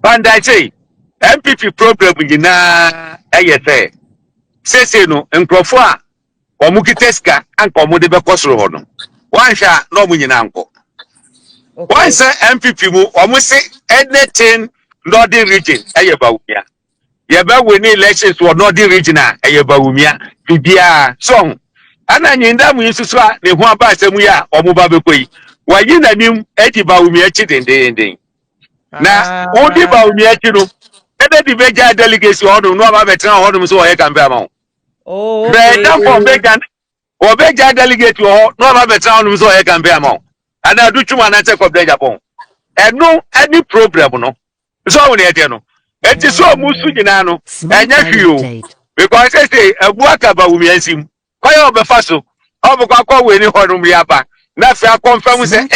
Kpandai say NPP problem nyina say no nkrofo a omu kiteska anka omu de bekosoro ho no wanhwa no omu nyina anko one say NPP mu omu say anything northern region Bawumia ye ba win elections for northern region Bawumia bibia so ana nyinda mu isusu a ne ho aba asemu ya omu ba bekoyi wayi nanim Bawumia chi dendenden na odi Bawumia chi no the major delegates no aba betra ho so ye campaign amount okay for major delegate no aba betra ho so ye campaign amount and I do chuma na check of the Japan and no any problem no so we dey no it is so musu nyina no enya hwio because say abuaka Bawumia nsim koyo obefa so obukwa we ni ho no mi aba na fa confirm say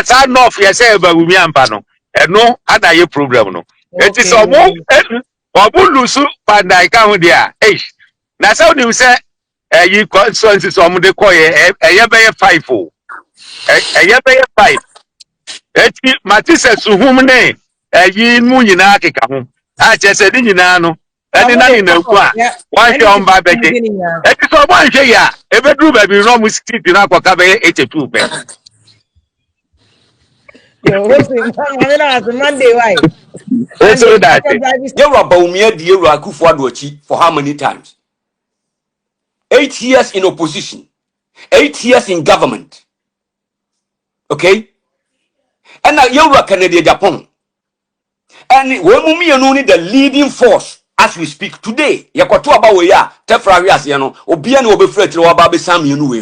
sa no fe say Bawumia mpa no no adaye problem no it is omu lusu Kpandai ka ho dia na say oni say yi constituency so omu de koye be 5 o be 5 eti matise suhum ne yi mu nyina akeka ho a chese di nyina no eni na ni na ku a wan hwe on ba beje eti so wan hwe ya ebedru ba bi no mu street na akoka be 82 be yo hosting na Monday why so that you were Bawumia di you Akufo Addo for how many times? 8 years in opposition, 8 years in government. Okay? And now you were Canada Japan. And we the leading force as we speak today. Yakoto Bawumia, Tefrawias, you know, Obian will be afraid to Ababe Sam, you know.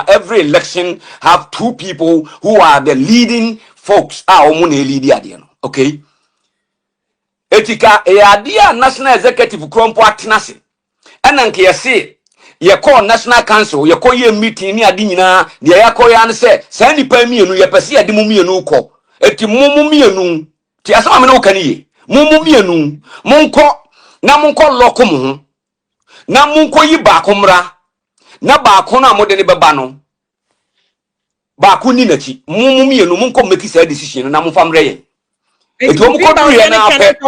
Every election have two people who are the leading folks. Okay? Etika eyadia national executive krompo atenase enanke yese ye call national council ye call ye meeting ni ade nyina de ye call ya ne se san nipa mienu ye pese ye de mu mienu ko eti mumu mienu ti asama me no kaniye mumu mienu monko na monko loko mu ho na monko yi ba komra na ba ko na mode ne beba no ba ko ni nachi mumu mienu monko make say decision na monfa mre ye eti omu kodru ye na ape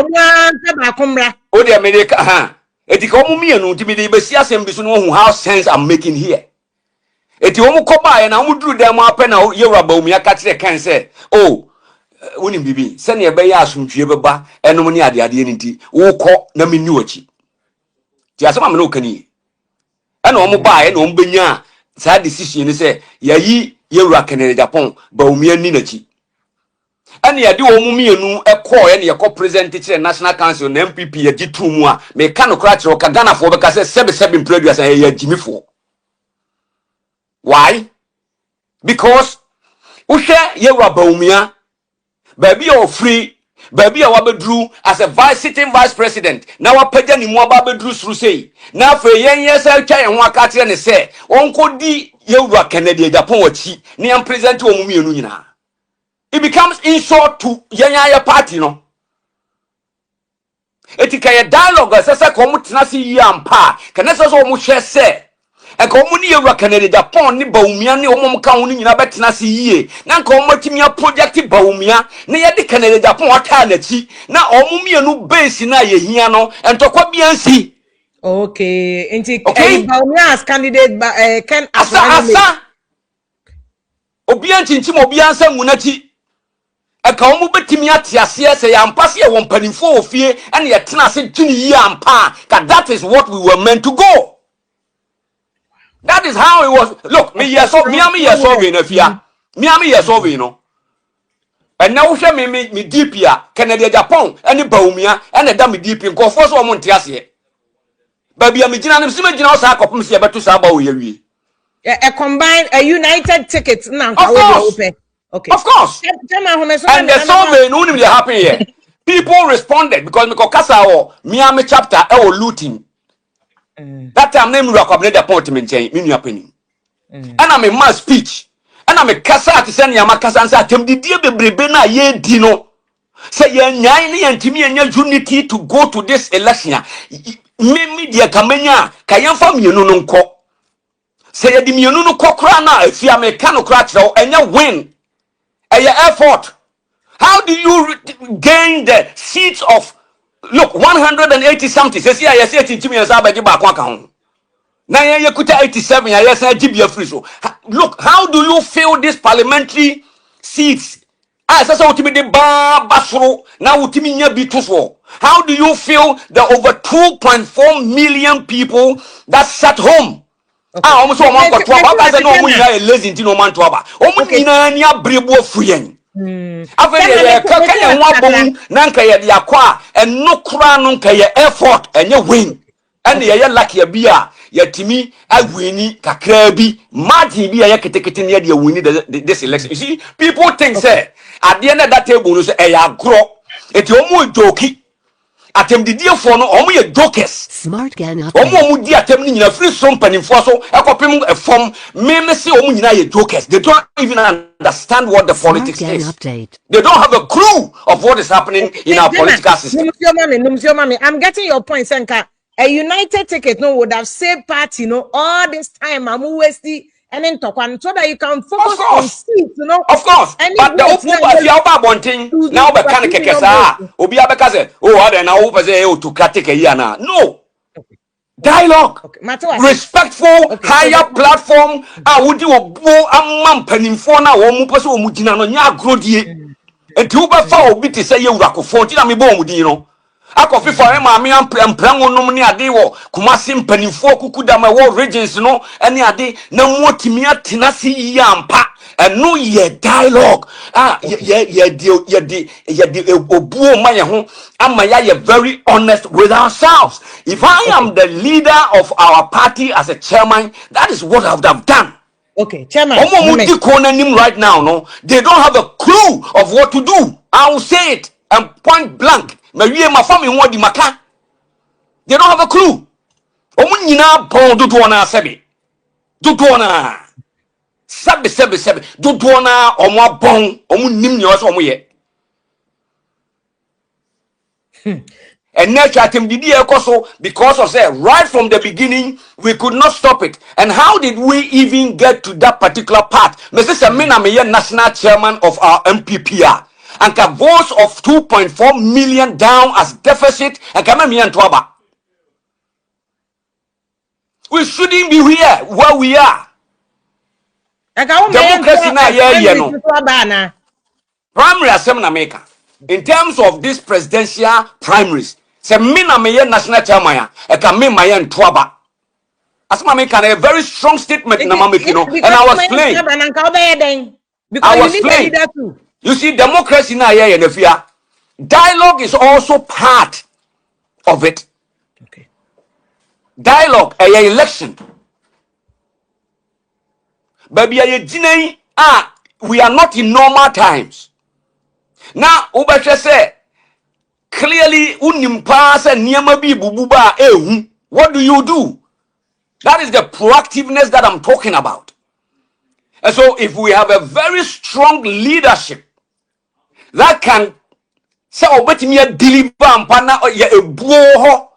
o de America ha eti ko omu mienu ti mi de besi asem bi so no hu how sense I'm making here eti omu koba ye na omu dru dem ape na Yewura Bawumia ka kire kan say oh woni bibi se ne be ya asomtwe beba enom ne ade ade ni nti wo kọ na menni wachi ti asema me no kani e na omu ba ye na omu benya sa decision ni say yayi Yewura Canada Japan Bawumia ni nachi and ya di omu mienu ekọ ye ne present kire National Council na NPP ya gitu mu a me ka no kra kire ka Ghana fo be ka say 77 produce ya jimifo why because uhwe Yewura Bawumia baby o free baby a wabedru as a sitting vice president na wapaja ni mu ababedru suru sei na afa yen say twa ye ho aka kire ne say onkodi Yewura Canada Japan wachi ne am present omu mienu nyina. It becomes insult to Yanya party, no. Etika ye dialogue as a comutinasi yampa, can also much say. A community of Canada Japan, ni Bawumia, ni Omum County, in Abetinasi ye, Nan Comotimia projective Bawumia, near the Canada Japan alternative, now Omumia no base in a Yahiano, and Tokobiansi. Okay, Bawumia as candidate, can Asa Obianchi, Obiansa Munati. Eka omu betimi atiase se ya mpase ye wompanimfo ofie ene ye tena se twini yi ampa ka that is what we were meant to go. That is how it was. Look, me am yes over na fia. Me am yes over no. And now hwe me DP a Canada Japan ene Bawumia ene da me DP nko force omo ntiase. Ba bia me gina nem se me gina o sa akopum se ye beto sa ba wo ye wie. A combined a united ticket na nka we open. Okay. Of course. And the survey no only happen here. People responded because me kokasa o Miami chapter e o looting. That time name recommend the appointment chain me nua and I'm a mass speech. And I'm a kasa to send yama kasa and say atem di bebrebe na ye di no. Say ye nyai ni antimi enya unity to go to this election. Me media kamenya kayamfa mienu no nko. Say ye di mienu no kokra na afia me ka no kra kire enya win. A effort. How do you gain the seats of, look, 180 something? Says here, yes, 80 million. Now you could 87. Yes, free. So look, how do you fill this parliamentary seats? Ah, so ultimately basro now ultimately be too. How do you fill the over 2.4 million people that sat home? Okay. Ah, almost one got 12. I said no, we are lazy in no man to aba. Okay. Ni abrebo free. After ya kaka ya wabon nanka ya dia kwa eno kura no nka ya effort enye win. And ya lucky bia ya timi agwini kakra bi margin bia ya ketekete ne ya win this election. You see, people think say at the end of that table no say e ya gro. Eti omo joki. Atem di die for no omo ye jokers. Smart gan Omo di atem ni nyina free some panimfo so ekopem form me say omo nyina ye jokers. They don't even understand what the politics is. Update. They don't have a clue of what is happening in our political system. I'm getting your point, Senka. A united ticket no would have saved party, all this time. I'm wasting and then talk on so that you can focus on seats, Of course. But the open if you are wanting now the can obi abeka say, oh, I don't know say to take a year now. No. Dialogue. Okay. Respectful, higher platform. I would do a bo amam penifo na wo mu pese wo mu gina no nya agrodie. Enti wo ba fa obi te say ye wurako fo nti na me bo mu din no. Akofi for ma me ampran wonum ne ade wo Kumasi mpanimfo kukuda ma wo regions no ene ade na muotimi atena se yi ampa eno ye dialogue ye obuo ma ye ho ama ya ye very honest with ourselves. If I am the leader of our party as a chairman, that is what I would have done. Okay, chairman. Right now, no, they don't have a clue of what to do. I will say it and point blank. My family want the maka. They don't have a clue. Omunyina bon duduona sebi. Duduona. Sebi. Duduona omwa bon. Omunim ni oso omuye. And nature team did so because of say right from the beginning we could not stop it. And how did we even get to that particular part? Mr. Samina Meyer, national chairman of our NPP. And a votes of 2.4 million down as deficit and Kamamian Twaba. We shouldn't be here where we are. Democracy na no. Primary assembly maker. In terms of this presidential primaries, say mina meye national chairman e can me mayen Twaba. As my make a very strong statement na mameki no. And I was playing. Because you need a leader too. You see, democracy na here in the fear. Dialogue is also part of it. Okay. Dialogue, a election. Baby, we are not in normal times. Now, Ubacha say, clearly, unimpa se niyama bi bububa what do you do? That is the proactiveness that I'm talking about. And so, if we have a very strong leadership, that can say obetimi deliver ampana ye ebuo ho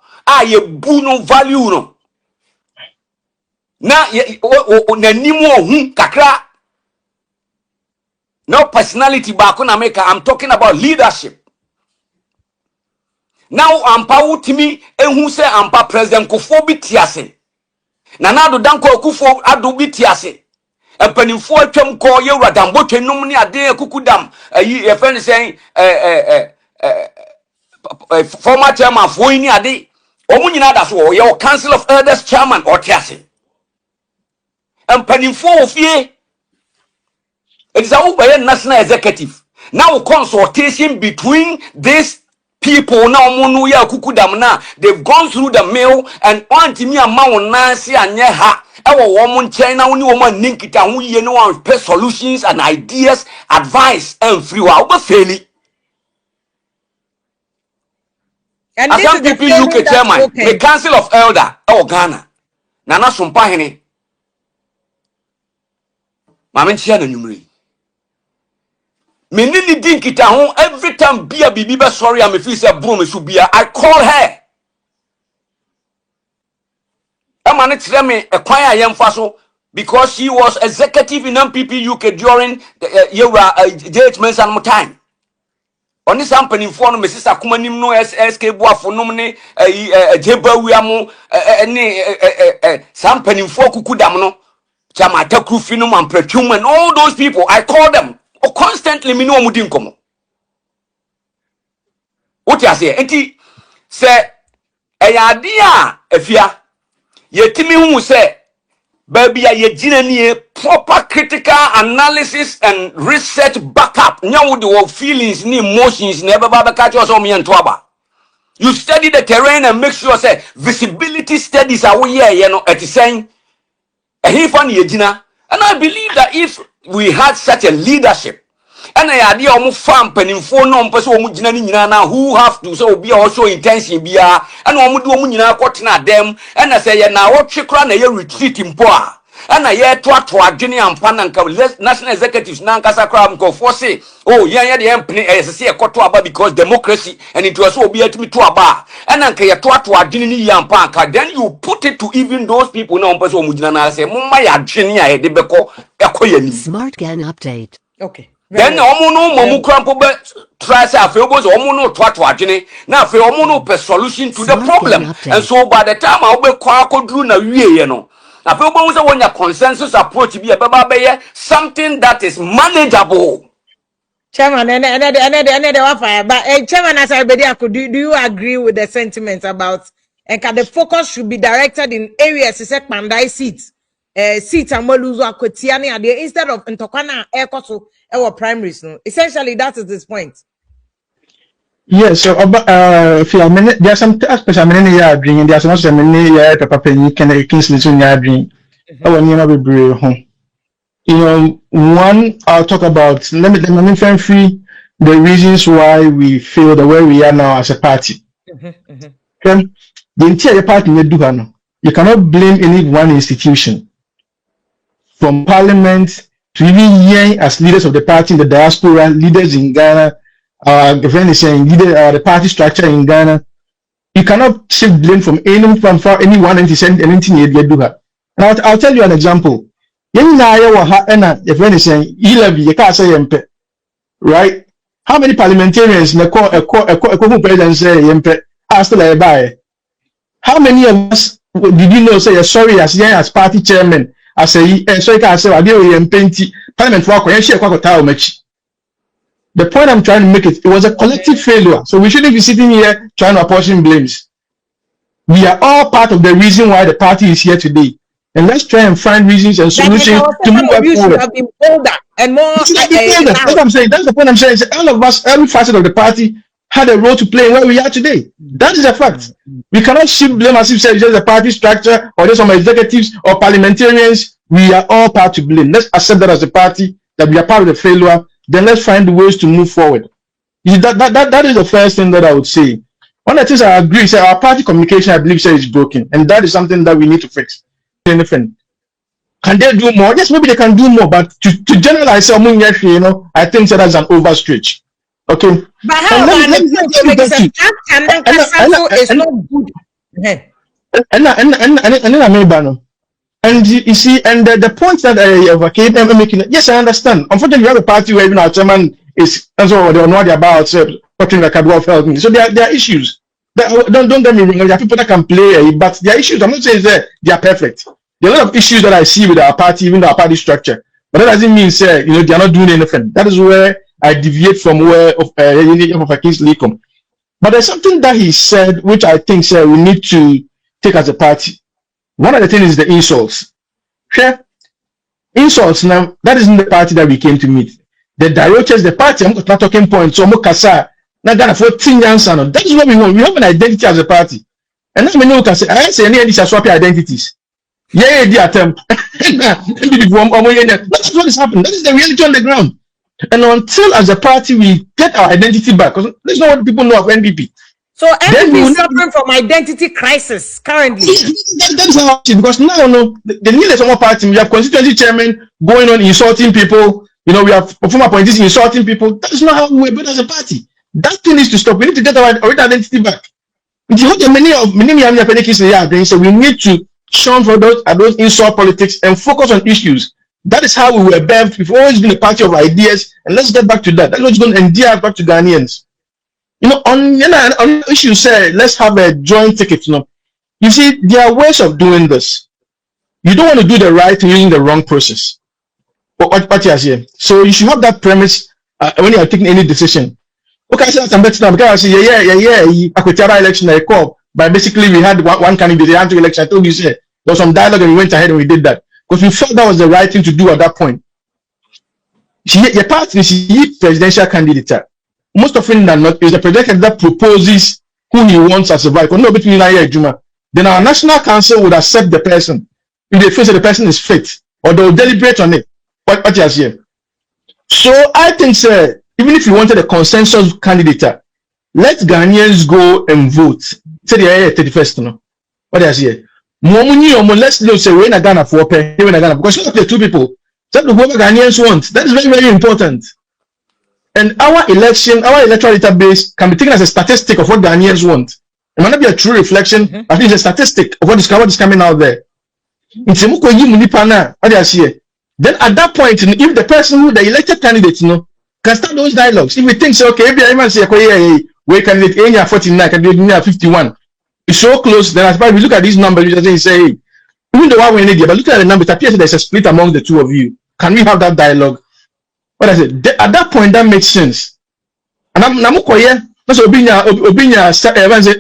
ye bu no value no na nanimu ohun kakra no personality back on America. I'm talking about leadership. Now ampa wutimi ehun say ampa president Kofo bi tiase na do danko Kofo ado bi tiase empanimfo atwam ko ye wradambo twenum ne ade kukudam ye friend saying former chairman for any ade omunyina da so your council of elders chairman or tiase empanimfo ofie. It is a national executive now consultation between these people now munuya kukudam na they've gone through the mail and on me amount nancy and ha our woman China only woman ninkita who you know solutions and ideas advice and free will failing. And as some people UK chairman the council of elder Ghana Nana Sumpahini Mamin Chiana Numri Menini dinkita hon every time Bia Bibiba sorry I'm if say broom should be I call her. Amane tell me a choir yam faso because she was executive in NPP UK during the JH Mensan time. oni sam panimfo no mesisa kuma nim no SK buafo nom ne Bawumia mo ne sam panimfo kukudam no chama takrufi no man procurement, all those people I call them constantly me no mudi nkomo. What you say enti say ade a afia yetimi hu say baby ye gina proper critical analysis and research backup nya wo the feelings ni emotions never baba catch us on me and toaba. You study the terrain and make sure say visibility studies are we here no at saying ye gina. And I believe that if we had such a leadership and I idea omu farm penimfo no mpese omu gina ni nyina na who have to so be also intention bia and omu do omu nyina kwotena dem and I say ye na wo twekra na ye retreat mpo a and ye to adwene ampa na nka national executives na nkasa kra mko say oh ye de empne say ekoto aba because democracy and it was obi atimi to aba and nka ye to adwene ni yampa nka then you put it to even those people na mpese omu gina na say mumma ya adwene a ye de beko ekoyani smart gan update. Okay. Then omo no crampo be try say afi obo omo no to adwene na afi omo no per solution to the problem. And so by the time I be kwa akoduru na wie ye no afi obo say wonya consensus approach bi e baba be something that is manageable. Chairman, and but Chairman, as I do you agree with the sentiment about and the focus should be directed in areas to set Kpandai seats? Seats and Moluzo Akotiani are there instead of Ntokwana Ekoso our primaries. No, essentially that is this point. Yes, so there are some aspects I mean yeah dream. There are some aspects I mean yeah Papa Penny can Kingsley soon yeah dream. Oh, and you know be brave home. You know, one I'll talk about. Let me free the reasons why we feel the way we are now as a party. Okay, the entire party you cannot blame any one institution. From parliament to even here as leaders of the party in the diaspora, leaders in Ghana, the friend is saying the party structure in Ghana, you cannot shift blame from any one entity anything you do her. And I'll tell you an example. Your friend is saying you can't say right? How many parliamentarians a president say are still by? How many of us did you know say sorry as party chairman? I say, so I say, I do parliament for the point I'm trying to make it was a collective failure. So we shouldn't be sitting here trying to apportion blames. We are all part of the reason why the party is here today. And let's try and find reasons and solutions to move forward. Have been older and more. That's what I'm saying. That's the point I'm saying. All of us, every facet of the party had a role to play in where we are today. That is a fact. We cannot shift blame as if it's just a party structure or just some executives or parliamentarians. We are all part to blame. Let's accept that as a party, that we are part of the failure. Then let's find ways to move forward. That is the first thing that I would say. One of the things I agree is that our party communication, I believe, is broken. And that is something that we need to fix. Anything. Can they do more? Yes, maybe they can do more, but to generalize, I think that is an overstretch. Okay. But how about it's not good. And you see, and the point that I making, yes, I understand. Unfortunately, we have a party where even our chairman is, and so they don't know about talking like about health. So there are issues. Don't get me wrong. There are people that can play, but there are issues. I'm not saying that they are perfect. There are a lot of issues that I see with our party, even our party structure. But that doesn't mean, say, they are not doing anything. That is where I deviate from where of Kingsley come. But there's something that he said, which I think, sir, we need to take as a party. One of the things is the insults. Sure. Insults now, that isn't the party that we came to meet. The directors, the party, I'm not talking points, so Mokasa, not gonna 14 years. That is what we want. We have an identity as a party. And that's many who can say, I say any of these are swapping identities. Yeah, the attempt. That's what is happening. That is the reality on the ground. And until as a party we get our identity back, because that's not what people know of NPP. So NPP is suffering from identity crisis currently. That is how it is, because now the leaders of our party, we have constituency chairman going on insulting people. We have former appointees insulting people. That is not how we build as a party. That thing needs to stop. We need to get our identity back. So we need to shun for those insult politics and focus on issues. That is how we were birthed. We've always been a party of ideas, and let's get back to that. That's what's going to endear us back to Ghanaians. You know, on issue say let's have a joint ticket. You know, you see, there are ways of doing this. You don't want to do the right thing using the wrong process. What you here? So you should have that premise when you are taking any decision. Okay, so I'm better now because I say Akwetiaba election I call. But basically we had one candidate, the anti-election. I told you say there was some dialogue and we went ahead and we did that because we felt that was the right thing to do at that point. Your party is presidential candidate. Most often than not, is the president that proposes who he wants as a vice. No, between Juma. Then our national council would accept the person if they feel that the person is fit, or they'll deliberate on it. What you say? So I think, sir, even if you wanted a consensus candidate, let Ghanaians go and vote. Say the 31st, no. What you say? Let's say we're in Ghana for pay, because you have the two people. That's what Ghanaians want. That is very, very important. And our electoral database can be taken as a statistic of what Ghanaians want. It might not be a true reflection, but it's a statistic of what is coming out there. Then at that point, if the person who the elected candidate, can start those dialogues. If we think so, okay, maybe I might say, we candidate 49, candidate 51. It's so close. Then as far as we look at these numbers, we say, even though we need, but look at the numbers, it appears there's a split among the two of you. Can we have that dialogue? What I said, at that point, that makes sense. And I'm that's Obinya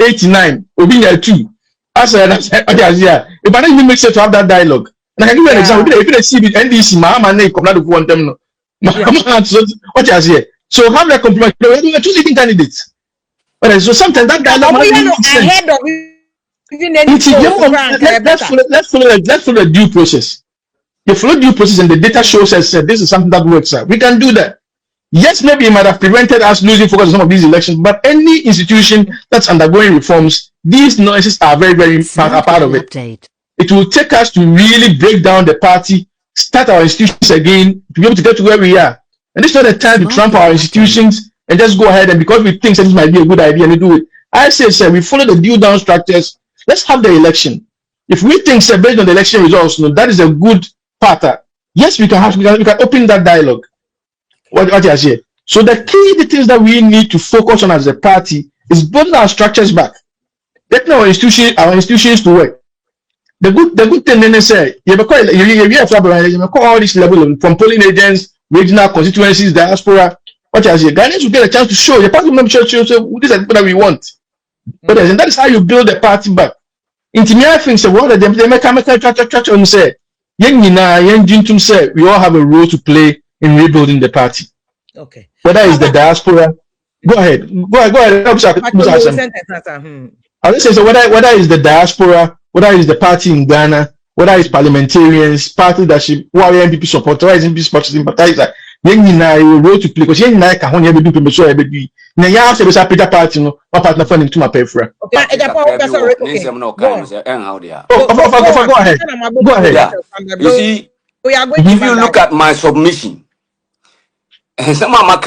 89, Obinya 2. I said, if I don't even make sense to have that dialogue. And I can give you an example. If you see the NDC, my name come out of one term. What you say? So have that compromise. We're two leading candidates. So sometimes that dialogue ahead of let's follow the due process. You follow due process and the data shows us this is something that works out. We can do that. Yes, maybe it might have prevented us losing focus on some of these elections, but any institution that's undergoing reforms, these noises are very, very a part of it. It will take us to really break down the party, start our institutions again, to be able to get to where we are. And this is not the time to trump our institutions and just go ahead and because we think that this might be a good idea and do it. I say, sir, we follow the due down structures. Let's have the election. If we think, sir, based on the election results, that is a good pattern. Yes, we can open that dialogue. What you say? So the key things that we need to focus on as a party is building our structures back, getting our institutions to work. The good thing then say you call all this level from polling agents, regional constituencies, diaspora. What you say? Ghanaians will get a chance to show your party membership show these are the people that we want. But and that is how you build the party back. Intimate things say what they make and say say we all have a role to play in rebuilding the party. Okay. Whether it's the diaspora, go ahead. I was saying so whether it's the diaspora, whether it's the party in Ghana, whether it's parliamentarians, party leadership, who are NPP supporters, NPP sympathizer, you role to play because you can only do so every now you have to be a Peter party, no, what partner funding to my pay for. Go ahead. You see, if you look at my submission, some of my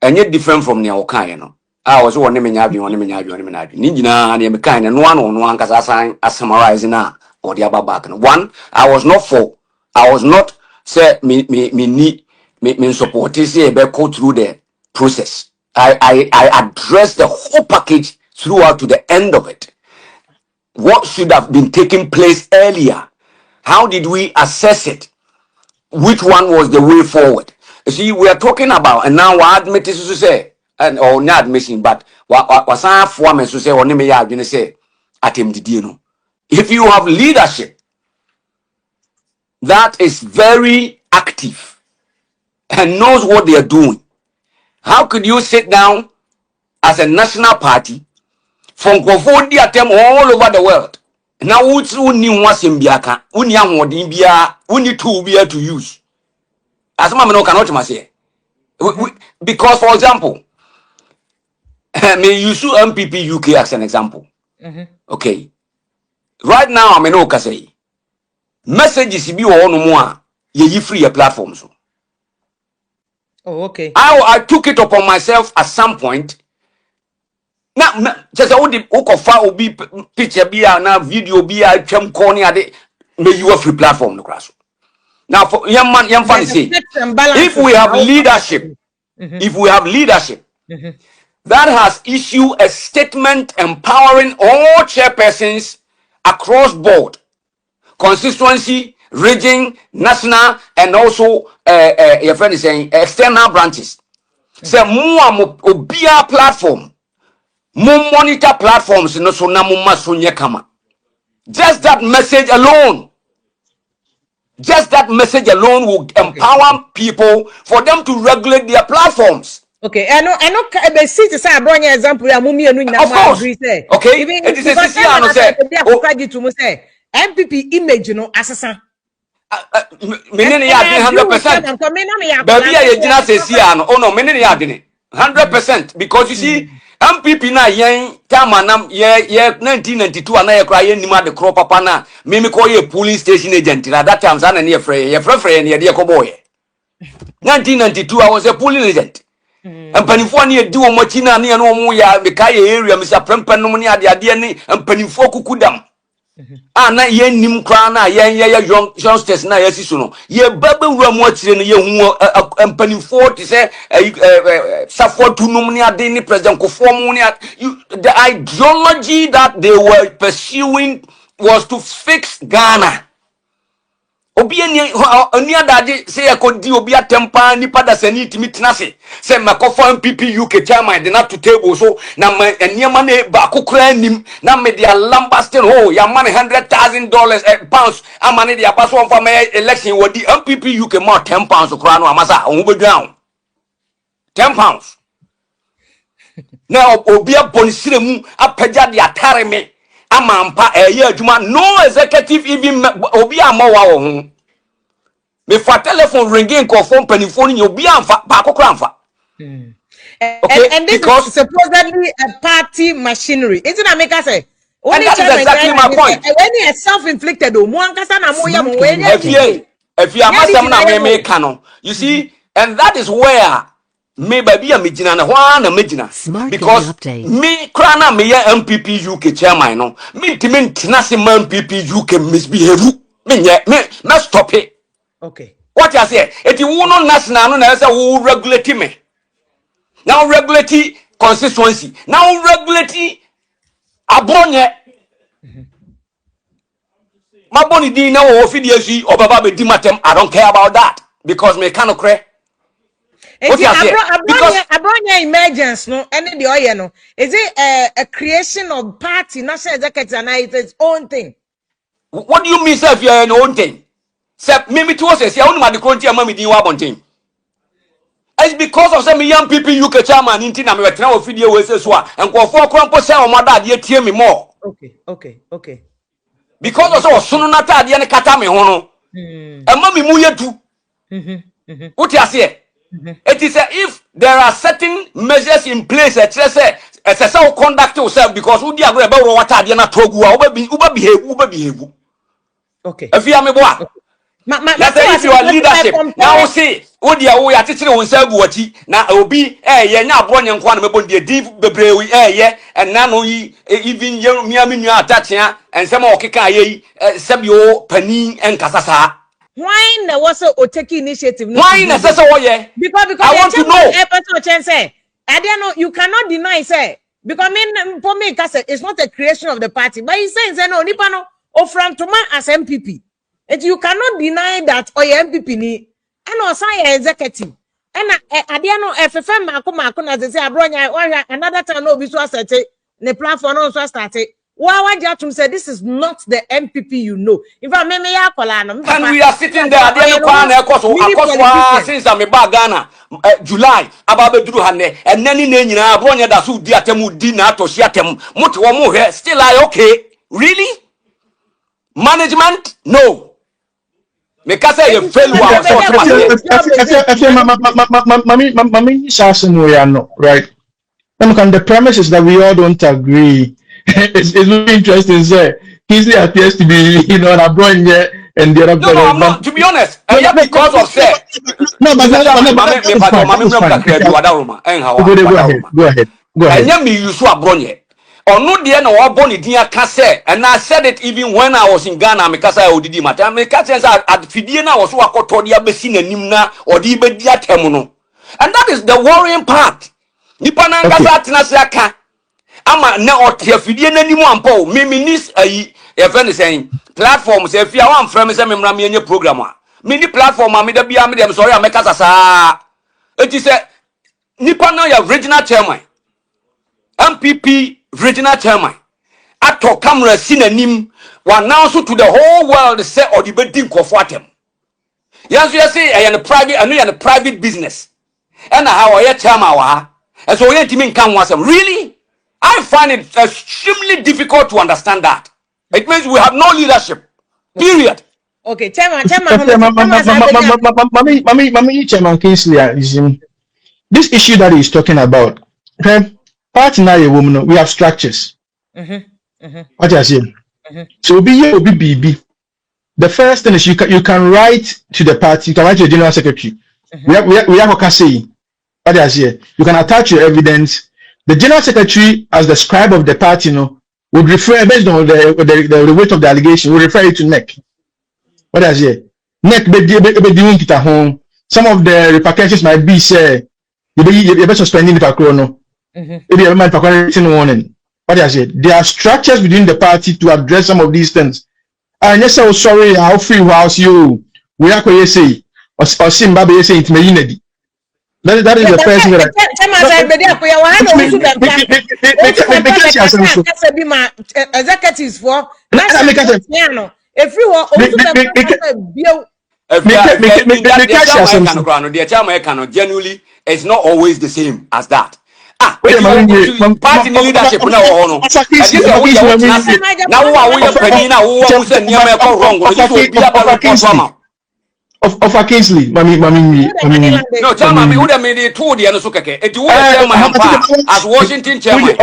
and different from the Okayano. I was one name Nijina and Yamakan and one because I summarize now or the other back. One, I was not say me support this go through the process. I addressed the whole package throughout to the end of it. What should have been taking place earlier? How did we assess it? Which one was the way forward? You see, we are talking about, and now I admit this to say, and or not admission, but was our form to say, or name ya, you say, at him did you know? If you have leadership that is very active and knows what they are doing, how could you sit down as a national party from Kofodi at them all over the world? Now, what's what's in Biaka? Only two beer to use. As Mamma cannot say. Because, for example, may you use NPP UK as an example. Okay. Right now, I'm in say messages be on more ye free platforms. Oh, okay. I took it upon myself at some point. Now, just all the file be picture be now video be a chem corner may you a free platform the class. Now for young fan say if we have leadership, that has issued a statement empowering all chairpersons across board, constituency, region, national, and also your friend is saying external branches. Say more obia platform, more monitor platforms no so na mo maso kama. Just that message alone. Just that message alone will empower people for them to regulate their platforms. Okay, I know, but see, to say I brought an example. I'm Of course. Okay, it is a say MPP image, you know, assassin. Meaning you are 100%. Baby, I did not say Siano. Oh no, meaning you are 100%. Because you see, MPP na yen tamanam ye 1992 and I cry any man the crop up na mimi call you police station agent. That time sana near Frey, your friend near dear boy. 1992 I was a police agent. And Penifo near do machina near no more ya the Kaya area, Mr. Prempenomania, the Adiani, and Penifo Kudam. Na yen nim krana yen youngsters na yesisu no ye babe wura mo akire no ye hu empanimfo ti say support num ne ade ni president kofo mu ne the ideology that they were pursuing was to fix Ghana. Obi ani adade say ekodi obi atempa nipa da sani timi tenase say makofo MPP UK chairman de na to table so na eniema na ba kokora nim na me dia lambasting ho ya man $100,000 pounds amane dia paso on for my election wodi MPP UK more £10 kora no amasa on be down £10 na obi abonisire mu apagya de atare me amampa eye adwuma no executive even obi amawa wo ho me for telephone ringing call phone penifone you obi amfa ba kokora amfa. Okay, and this because is supposedly a party machinery. Isn't that make us say? And that is exactly my point. When you self-inflicted, if you are master na canon, you see, and that is where me baby a mijina na one a mijina because me krana me ya MPP UK chairman no me timin tinasi man MPP UK misbehave me stop it. Okay. What you say? If you want national no na say who regulate me. Now regulate constituency. Now regulate abonye. My body di na wo fidiasi or baba be di matem. I don't care about that because me cannot cry. What you say? Because abonye emergence no any the oye no. Is it a creation of party national executive and its own thing? What do you mean say if you are your own thing? Say me to say I want my country and me di wa bontin. It's because of some young people UK chairman in Tina me wetra ofidie we say so and go for krampo say o mada de tie me more. Okay. Because of so no nata de ne kata me ho no. E ma me mu yetu. What you say? It is if there are certain measures in place that say how conduct yourself because who dey agree about what de na togu uba behave. Okay. If you am me boa. If you are leadership now see wo dia wo ya titere won sa buati na obi ye nya abronye nko na mebon de di bebrewi ye and na no yi even ye miaminu atachia ensem okeka ye sebio pani enkasasa. Why na was o take initiative no? Why na say wo ye? Because I want to know. I don't know, you cannot deny say because for me it's not a creation of the party but he says no nipa no ofran to man as MPP. You cannot deny that or your MPP ni and also your executive. And Adiano FFM Mako na say abronya another time no be so started the platform no so started. Why Jatum said this is not the MPP you know. In fact, me ya kola no. And we are sitting there since I'm a Ghana July ababe duru hane and nani nyina abronya da so di atemu di na to si atemu moti wo mo he still I okay really management no. Because you fail right? And the premise is that we all don't agree. It's very interesting, sir. Easily appears to be, I'm brought here and the other. No, I'm not. To be honest, because of say. No, but go ahead. And you me you so abroad no dey na waboni din aka say and I said it even when I was in Ghana because I odidi matter me ka say adfidie na wo so akoto de abesi nanim na odi bedi atem no and that is the worrying part Nipa na Okay. ngasa atena se aka. Ama na otiafidie nanimu ampo me minis ayi e friend saying platform say fia wan frame say me mra me enye program a. Me ni platform a me da bia me dem sorry ameka sasa. Eti say nipa na ya regional chairman. NPP regional chairman. Ato camera sinanim wa announce to the whole world say or the bedi nkofo atem. Yanso you say I am private anu ya private business. And how I chairman wa. And so we ntimi nkan wasem. Really? I find it extremely difficult to understand that. It means we have no leadership. Period. Okay, chairman, Mami, Chairman Kingsley, this issue that he's talking about, okay, part now a woman, we have structures. What you saying? So be BB. The first thing is you can write to the party, you can write to the general secretary. We have a say. What you say? You can attach your evidence. The general secretary, as the scribe of the party, would refer based on the weight of the allegation, would refer it to NEC. What I say? NEC be doing it at home. Some of the repercussions might be say you be suspending the patrono. Maybe a man written warning. What I say? There are structures within the party to address some of these things. And yes, so sorry, how free house you we are going to say or Simbabe say it may unity. That is the first thing that executives for genuinely it's not always the same as that. Party leadership of a Kingsley, Mami. No, chairman, me would have made it 2 years. Okay, it was chairman as Washington chairman.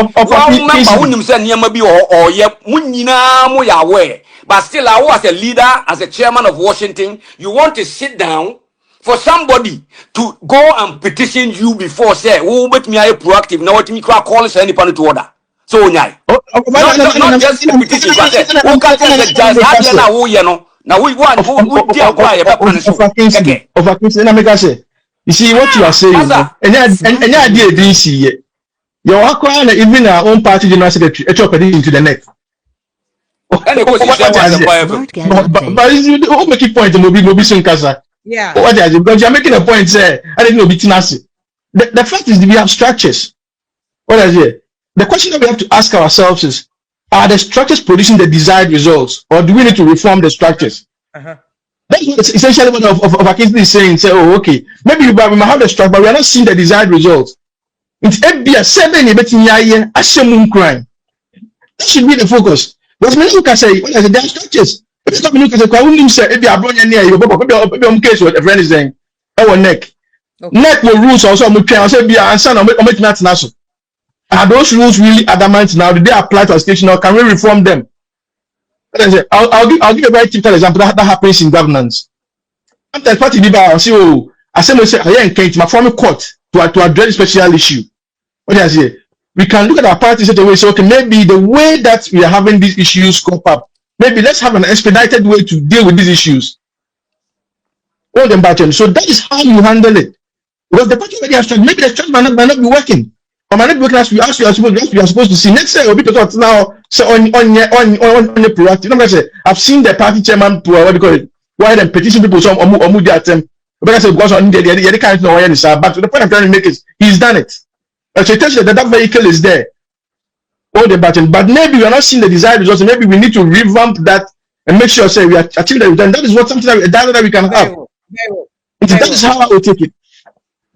But still, I was a leader as a chairman of Washington. You want to sit down for somebody to go and petition you before say, "Oh, but me are proactive." Now, what me call is any to order. So, not just petition, but who can tell the judge? Now we want who dear quiet you see what you are saying, and idea didn't see it. Your acquire even our own party general secretary, a chop into the neck. But you make a point, Mobi Sun Casa. Yeah. What is it? Because you're making a point, say, I didn't know Bitinasi. The fact is, we have structures. What is it? The question that we have to ask ourselves is, are the structures producing the desired results, or do we need to reform the structures? That's what essentially what of Kingsley is saying. Say, oh, okay, maybe we might have the structure, but we are not seeing the desired results. It's FBA 7 crime. That should be the focus. Because many people can say, well, there are structures. If it's not me, because I wouldn't say, if you are brought near you, maybe case what a friend is saying, oh, neck. Neck will rules also, I'm say, be an answer, or make that national. Are those rules really adamant now? Do they apply to a station, or can we reform them? I'll give a very typical example that happens in governance. After party leader, I'll say, oh, I say, I am Kate, my former court to address the special issue. What do I say? We can look at our party in such a way, so okay, maybe the way that we are having these issues crop up, maybe let's have an expedited way to deal with these issues. All them battles. So that is how you handle it. Because the party already has structure, maybe the structure might not be working. Or might not be working as we are supposed to see. Next year, people talk now, so on the proactive. Like I say, I've seen the party chairman, what do you call it? Why them petition people some or their attempt. But I said, because on the can't know why it is. But the point I'm trying to make is he's done it. So it tells you that vehicle is there. All the button. But maybe we are not seeing the desired results. Maybe we need to revamp that and make sure say we are achieving that. And that is what something that we can have. Very well. That is how I will take it.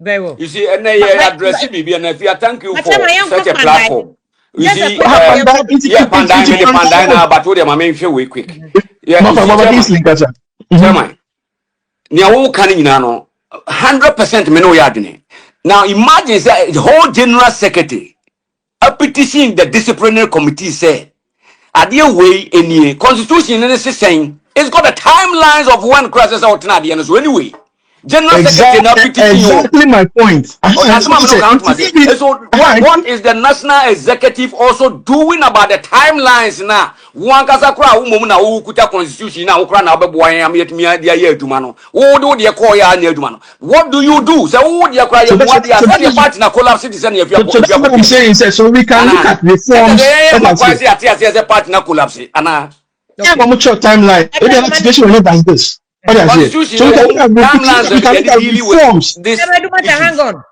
Very well. You see, and they address me, and if you thank you for such a platform. You see, Kpandai now, but what am I making way quick? Yeah, Chairman. Now, can you know 100% me know yardine. Now, imagine that the whole general secretary a petition the disciplinary committee say, "Are there way any constitution is saying it's got the timelines of when crisis out now the end so anyway." General Secretary now exactly my point. So what is the National Executive also doing about the timelines now? One kasakura umu na ukuta constitution na ukra na bebo am yet me dia ye adumano. Wo do de call ya na adumano. What do you do? So who dia cry your party na collapse citizen if you so that's what I'm saying. So we can look at reforms. Party na collapse. Ana. Yeah, but much timeline. Maybe the situation will not like this. Constitution, so we can look at reforms. Hang on.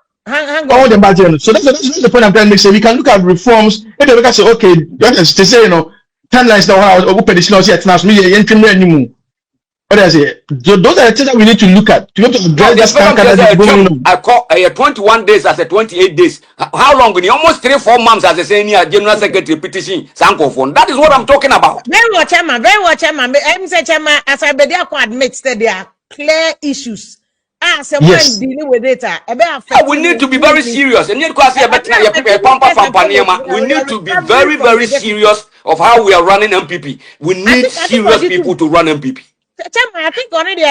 All the budget. So that's the point I'm trying to make. So we can look at reforms. And then we can say, okay, to say, you know, timelines now how open the slots yet now. Me, anymore. What I say? Those are the things that we need to look at to be able to address this I call 21 days as a 28 days. How long? Almost 3-4 months as a senior general secretary petition. That is what I'm talking about. Very well, Chairman. I'm saying, Chairman, as I be there, admit that there are clear issues. Someone dealing with it. We need to be very serious. We need to be very, very serious of how we are running MPP. We need serious people to run MPP. Chairman, I think already,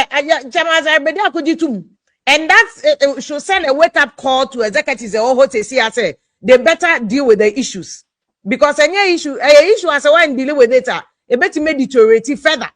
Chairman, I could do too. And that's should send a wake up call to executives or what they say, they better deal with the issues. Because any issue as a one dealing with it, it better may deteriorate further.